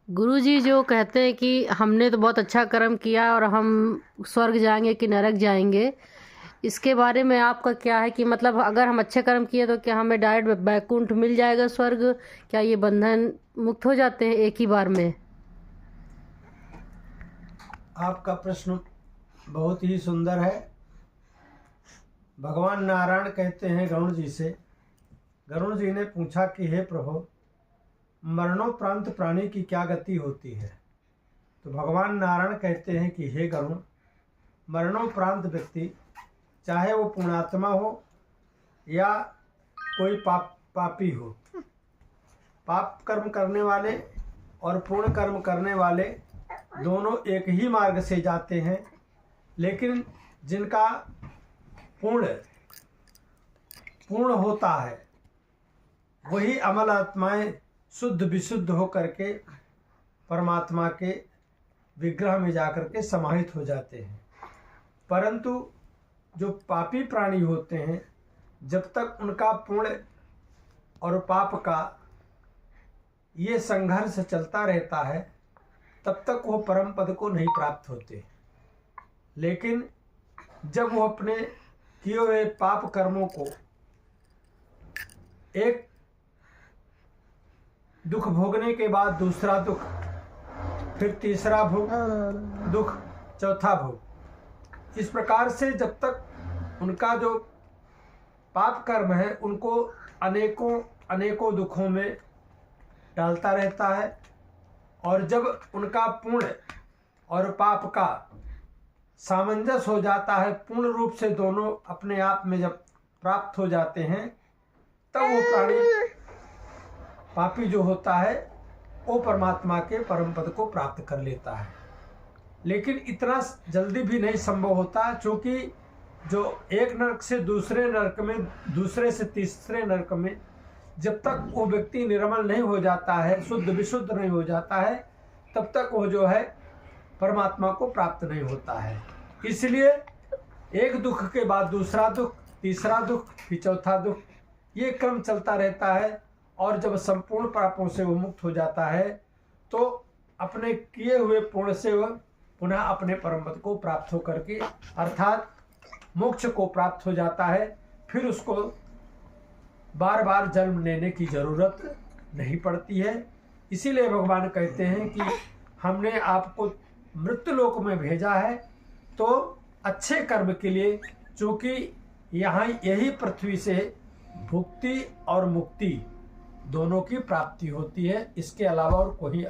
गुरुजी जो कहते हैं कि हमने तो बहुत अच्छा कर्म किया और हम स्वर्ग जाएंगे कि नरक जाएंगे, इसके बारे में आपका क्या है कि मतलब अगर हम अच्छे कर्म किए तो क्या हमें डायरेक्ट बैकुंठ मिल जाएगा स्वर्ग? क्या ये बंधन मुक्त हो जाते हैं एक ही बार में? आपका प्रश्न बहुत ही सुंदर है। भगवान नारायण कहते हैं गरुड़ जी से, गरुड़ जी ने पूछा कि हे प्रभु, मरणोपरांत प्राणी की क्या गति होती है? तो भगवान नारायण कहते हैं कि हे गरुड़, मरणोपरांत व्यक्ति चाहे वो पुण्यात्मा हो या कोई पापी हो, पाप कर्म करने वाले और पुण्य कर्म करने वाले दोनों एक ही मार्ग से जाते हैं, लेकिन जिनका पूर्ण होता है वही अमल आत्माएं शुद्ध विशुद्ध हो करके परमात्मा के विग्रह में जाकर के समाहित हो जाते हैं। परंतु जो पापी प्राणी होते हैं, जब तक उनका पुण्य और पाप का ये संघर्ष चलता रहता है तब तक वो परम पद को नहीं प्राप्त होते। लेकिन जब वो अपने किए हुए पाप कर्मों को एक दुख भोगने के बाद दूसरा दुख, फिर तीसरा दुख, चौथा भोग, इस प्रकार से जब तक उनका जो पाप कर्म है उनको अनेकों दुखों में डालता रहता है, और जब उनका पुण्य और पाप का सामंजस्य हो जाता है, पूर्ण रूप से दोनों अपने आप में जब प्राप्त हो जाते हैं, तब वो प्राणी पापी जो होता है वो परमात्मा के परम पद को प्राप्त कर लेता है। लेकिन इतना जल्दी भी नहीं संभव होता, क्योंकि जो एक नरक से दूसरे नरक में, दूसरे से तीसरे नरक में जब तक वो व्यक्ति निर्मल नहीं हो जाता है, शुद्ध विशुद्ध नहीं हो जाता है, तब तक वो जो है परमात्मा को प्राप्त नहीं होता है। इसलिए एक दुख के बाद दूसरा दुख, तीसरा दुख, फिर चौथा दुख, ये क्रम चलता रहता है। और जब संपूर्ण पापों से वो मुक्त हो जाता है तो अपने किए हुए पुण्य से वह पुनः अपने परम पद को प्राप्त होकर के अर्थात मोक्ष को प्राप्त हो जाता है। फिर उसको बार बार जन्म लेने की जरूरत नहीं पड़ती है। इसीलिए भगवान कहते हैं कि हमने आपको मृत्युलोक में भेजा है तो अच्छे कर्म के लिए, क्योंकि यहाँ यही पृथ्वी से भुक्ति और मुक्ति दोनों की प्राप्ति होती है। इसके अलावा और कोई